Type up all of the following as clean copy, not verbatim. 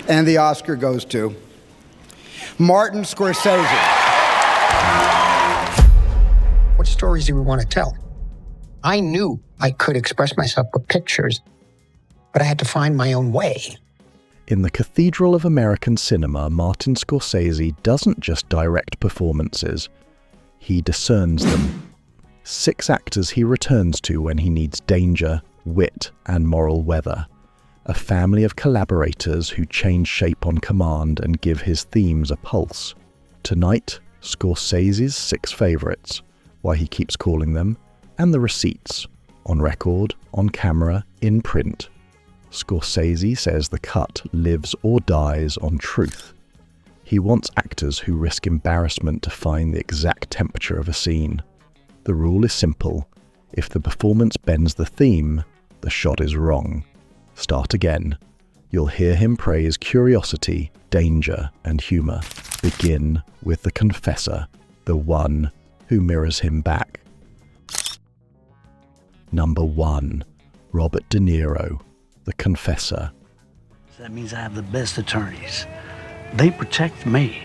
And the Oscar goes to Martin Scorsese. What stories do we want to tell? I knew I could express myself with pictures, but I had to find my own way. In the cathedral of American cinema, Martin Scorsese doesn't just direct performances, he discerns them. 6 actors he returns to when he needs danger, wit, and moral weather. A family of collaborators who change shape on command and give his themes a pulse. Tonight, Scorsese's 6 favourites, why he keeps calling them, and the receipts, on record, on camera, in print. Scorsese says the cut lives or dies on truth. He wants actors who risk embarrassment to find the exact temperature of a scene. The rule is simple. If the performance bends the theme, the shot is wrong. Start again. You'll hear him praise curiosity, danger, and humour. Begin with the confessor, the one who mirrors him back. Number 1. Robert De Niro, The Confessor. That means I have the best attorneys. They protect me.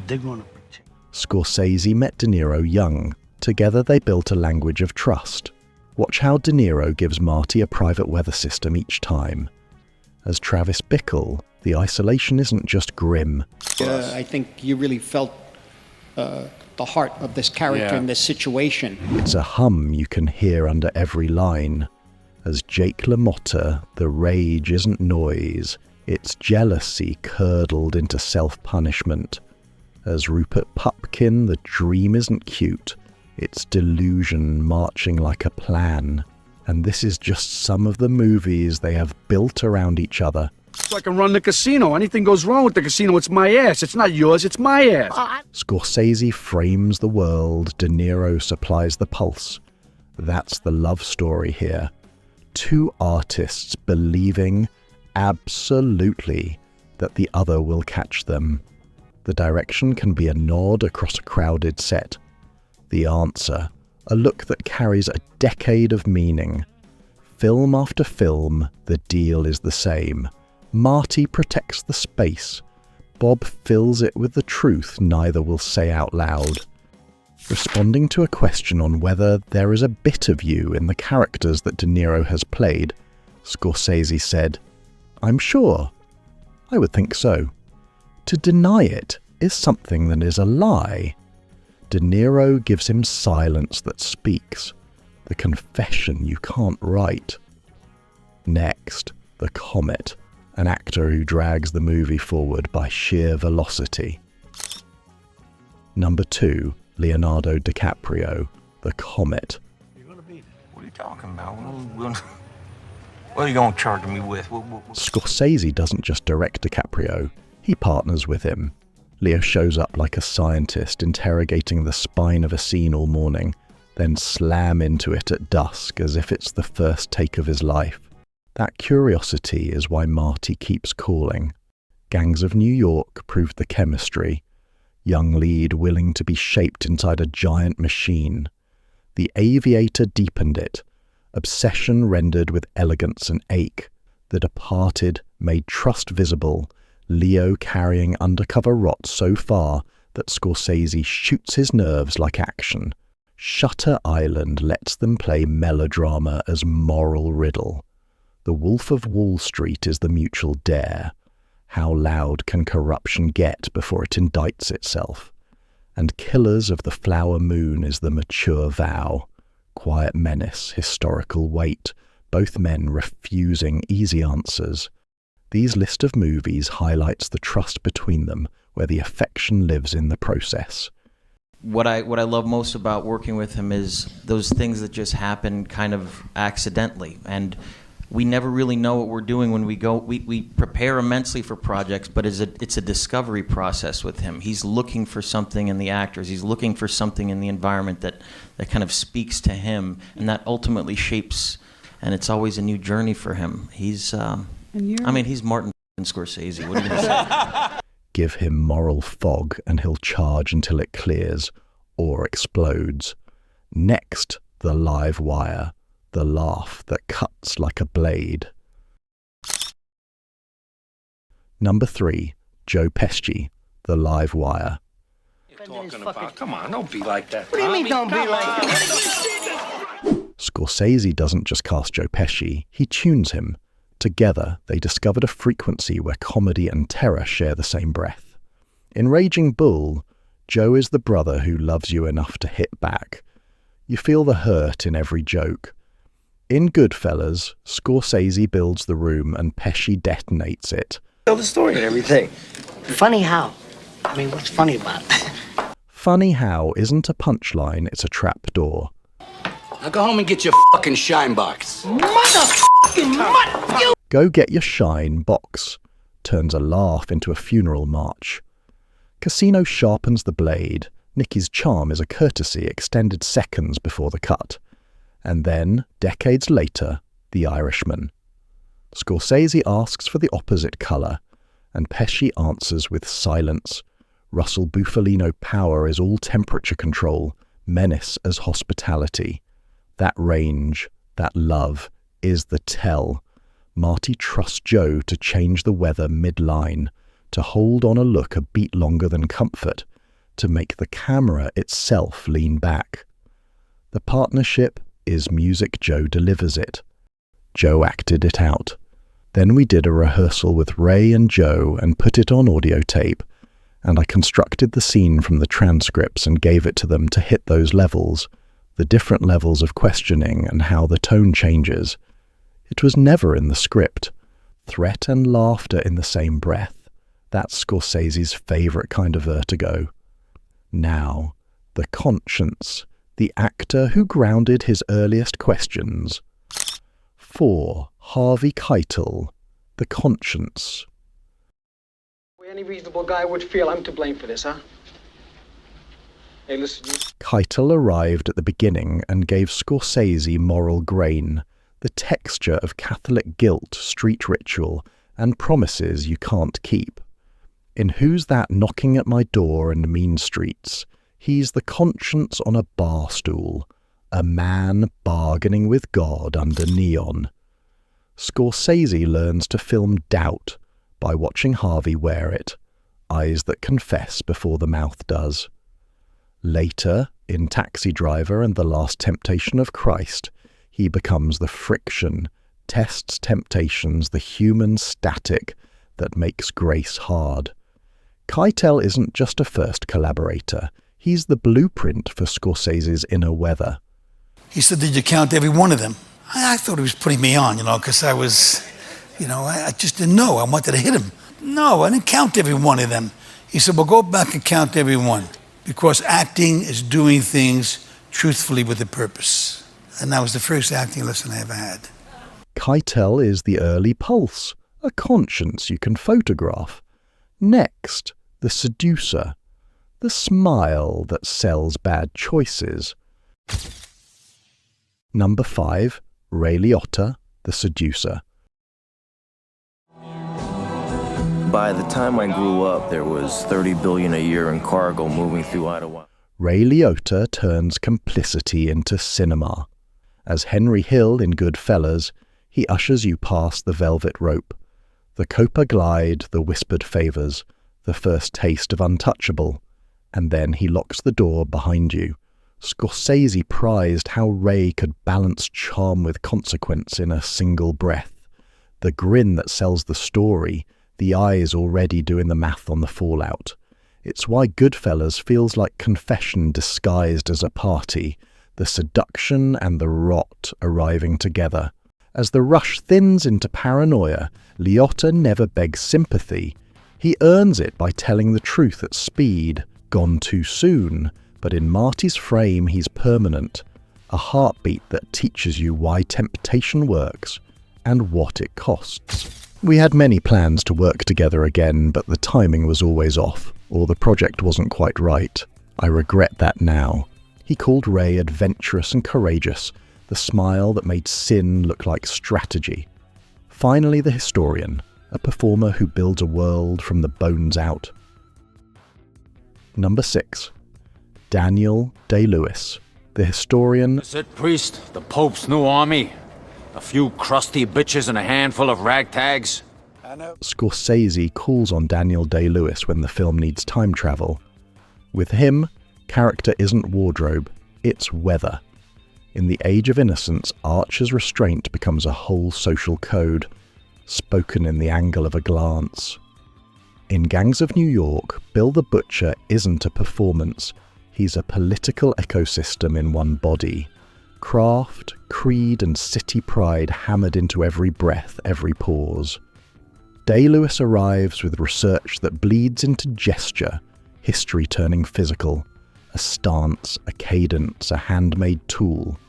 They're going to protect. Scorsese met De Niro young. Together they built a language of trust. Watch how De Niro gives Marty a private weather system each time. As Travis Bickle, the isolation isn't just grim. I think you really felt the heart of this character in this situation. It's a hum you can hear under every line. As Jake LaMotta, the rage isn't noise, it's jealousy curdled into self-punishment. As Rupert Pupkin, the dream isn't cute, it's delusion marching like a plan. And this is just some of the movies they have built around each other. So I can run the casino. Anything goes wrong with the casino, it's my ass. It's not yours, it's my ass. Scorsese frames the world, De Niro supplies the pulse. That's the love story here. 2 artists believing absolutely that the other will catch them. The direction can be a nod across a crowded set. The answer, a look that carries a decade of meaning. Film after film, the deal is the same. Marty protects the space. Bob fills it with the truth neither will say out loud. Responding to a question on whether there is a bit of you in the characters that De Niro has played, Scorsese said, "I'm sure. I would think so. To deny it is something that is a lie." De Niro gives him silence that speaks, the confession you can't write. Next, the Comet, an actor who drags the movie forward by sheer velocity. Number 2, Leonardo DiCaprio, The Comet. What are you talking about? What are you going to charge me with? Scorsese doesn't just direct DiCaprio, he partners with him. Leo shows up like a scientist interrogating the spine of a scene all morning, then slam into it at dusk as if it's the first take of his life. That curiosity is why Marty keeps calling. Gangs of New York proved the chemistry. Young lead willing to be shaped inside a giant machine. The Aviator deepened it. Obsession rendered with elegance and ache. The Departed made trust visible. Leo carrying undercover rot so far that Scorsese shoots his nerves like action. Shutter Island lets them play melodrama as moral riddle. The Wolf of Wall Street is the mutual dare. How loud can corruption get before it indicts itself? And Killers of the Flower Moon is the mature vow. Quiet menace, historical weight, both men refusing easy answers. These list of movies highlights the trust between them, where the affection lives in the process. What I love most about working with him is those things that just happen kind of accidentally, and we never really know what we're doing when we go. We prepare immensely for projects, but it's a discovery process with him. He's looking for something in the actors. He's looking for something in the environment that kind of speaks to him, and that ultimately shapes. And it's always a new journey for him. He's Martin Scorsese. What are you going to say? Give him moral fog and he'll charge until it clears or explodes. Next, the live wire, the laugh that cuts like a blade. Number 3, Joe Pesci, The Live Wire. Talking about? Come on, don't be like that. What do you mean don't be like that? Scorsese doesn't just cast Joe Pesci, he tunes him. Together, they discovered a frequency where comedy and terror share the same breath. In Raging Bull, Joe is the brother who loves you enough to hit back. You feel the hurt in every joke. In Goodfellas, Scorsese builds the room and Pesci detonates it. Tell the story and everything. Funny how? I mean, what's funny about it? Funny how isn't a punchline, it's a trap door. Now go home and get your fucking shine box. Go Get Your Shine box turns a laugh into a funeral march. Casino sharpens the blade. Nicky's charm is a courtesy extended seconds before the cut. And then, decades later, The Irishman. Scorsese asks for the opposite colour, and Pesci answers with silence. Russell Bufalino power is all temperature control, menace as hospitality. That range, that love, is the tell. Marty trusts Joe to change the weather mid-line, to hold on a look a beat longer than comfort, to make the camera itself lean back. The partnership is music Joe delivers it. Joe acted it out. Then we did a rehearsal with Ray and Joe and put it on audio tape, and I constructed the scene from the transcripts and gave it to them to hit those levels, the different levels of questioning and how the tone changes. It was never in the script. Threat and laughter in the same breath. That's Scorsese's favourite kind of vertigo. Now, the conscience, the actor who grounded his earliest questions. 4. Harvey Keitel, The Conscience. Any reasonable guy would feel I'm to blame for this, huh? Hey, listen. Keitel arrived at the beginning and gave Scorsese moral grain, the texture of Catholic guilt, street ritual, and promises you can't keep. In Who's That Knocking at My Door and Mean Streets, he's the conscience on a bar stool, a man bargaining with God under neon. Scorsese learns to film doubt by watching Harvey wear it, eyes that confess before the mouth does. Later, in Taxi Driver and The Last Temptation of Christ, he becomes the friction, tests temptations, the human static that makes grace hard. Keitel isn't just a first collaborator, he's the blueprint for Scorsese's inner weather. He said, did you count every one of them? I thought he was putting me on, because I was, I just didn't know. I wanted to hit him. No, I didn't count every one of them. He said, well, go back and count every one, because acting is doing things truthfully with a purpose. And that was the first acting lesson I ever had. Keitel is the early pulse, a conscience you can photograph. Next, the seducer, the smile that sells bad choices. Number 5, Ray Liotta, The Seducer. By the time I grew up, there was $30 billion a year in cargo moving through Ottawa. Ray Liotta turns complicity into cinema. As Henry Hill in Goodfellas, he ushers you past the velvet rope, the Copa glide, the whispered favours, the first taste of untouchable, and then he locks the door behind you. Scorsese prized how Ray could balance charm with consequence in a single breath. The grin that sells the story, the eyes already doing the math on the fallout. It's why Goodfellas feels like confession disguised as a party, the seduction and the rot arriving together. As the rush thins into paranoia, Liotta never begs sympathy. He earns it by telling the truth at speed, gone too soon, but in Marty's frame he's permanent, a heartbeat that teaches you why temptation works and what it costs. We had many plans to work together again, but the timing was always off, or the project wasn't quite right. I regret that now. He called Ray adventurous and courageous, the smile that made sin look like strategy. Finally, the historian, a performer who builds a world from the bones out. Number 6. Daniel Day-Lewis, the historian. That's it, priest. The Pope's new army. A few crusty bitches and a handful of ragtags. Scorsese calls on Daniel Day-Lewis when the film needs time travel. With him, character isn't wardrobe, it's weather. In the age of innocence, Archer's restraint becomes a whole social code, spoken in the angle of a glance. In Gangs of New York, Bill the Butcher isn't a performance, he's a political ecosystem in one body. Craft, creed and city pride hammered into every breath, every pause. Day-Lewis arrives with research that bleeds into gesture, history turning physical, a stance, a cadence, a handmade tool.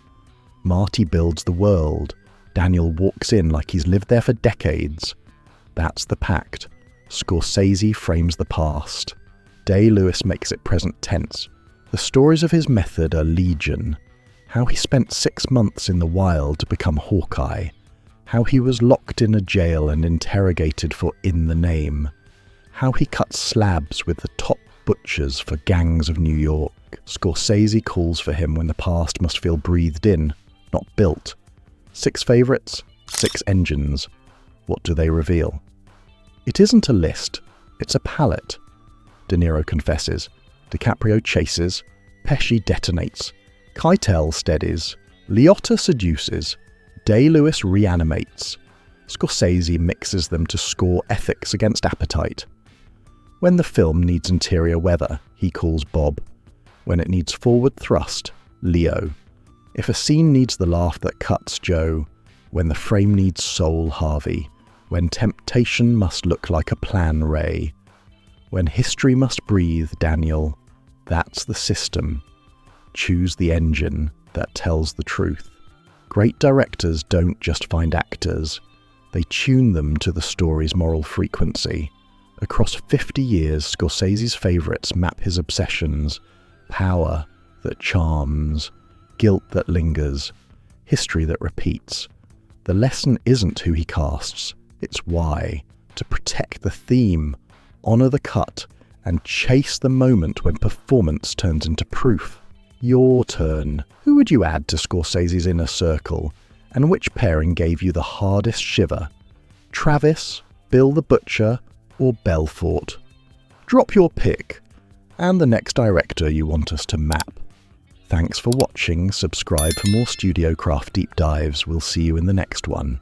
Marty builds the world, Daniel walks in like he's lived there for decades. That's the pact. Scorsese frames the past. Day-Lewis makes it present tense. The stories of his method are legion. How he spent 6 months in the wild to become Hawkeye. How he was locked in a jail and interrogated for In the Name. How he cut slabs with the top butchers for Gangs of New York. Scorsese calls for him when the past must feel breathed in, not built. 6 favourites, 6 engines. What do they reveal? It isn't a list, it's a palette. De Niro confesses. DiCaprio chases. Pesci detonates. Keitel steadies. Liotta seduces. Day-Lewis reanimates. Scorsese mixes them to score ethics against appetite. When the film needs interior weather, he calls Bob. When it needs forward thrust, Leo. If a scene needs the laugh that cuts, Joe. When the frame needs soul, Harvey. When temptation must look like a plan, Ray. When history must breathe, Daniel. That's the system. Choose the engine that tells the truth. Great directors don't just find actors. They tune them to the story's moral frequency. Across 50 years, Scorsese's favourites map his obsessions. Power that charms. Guilt that lingers. History that repeats. The lesson isn't who he casts, it's why. To protect the theme, honour the cut, and chase the moment when performance turns into proof. Your turn. Who would you add to Scorsese's inner circle, and which pairing gave you the hardest shiver? Travis, Bill the Butcher, or Belfort? Drop your pick, and the next director you want us to map. Thanks for watching, subscribe for more Studio Craft deep dives, we'll see you in the next one.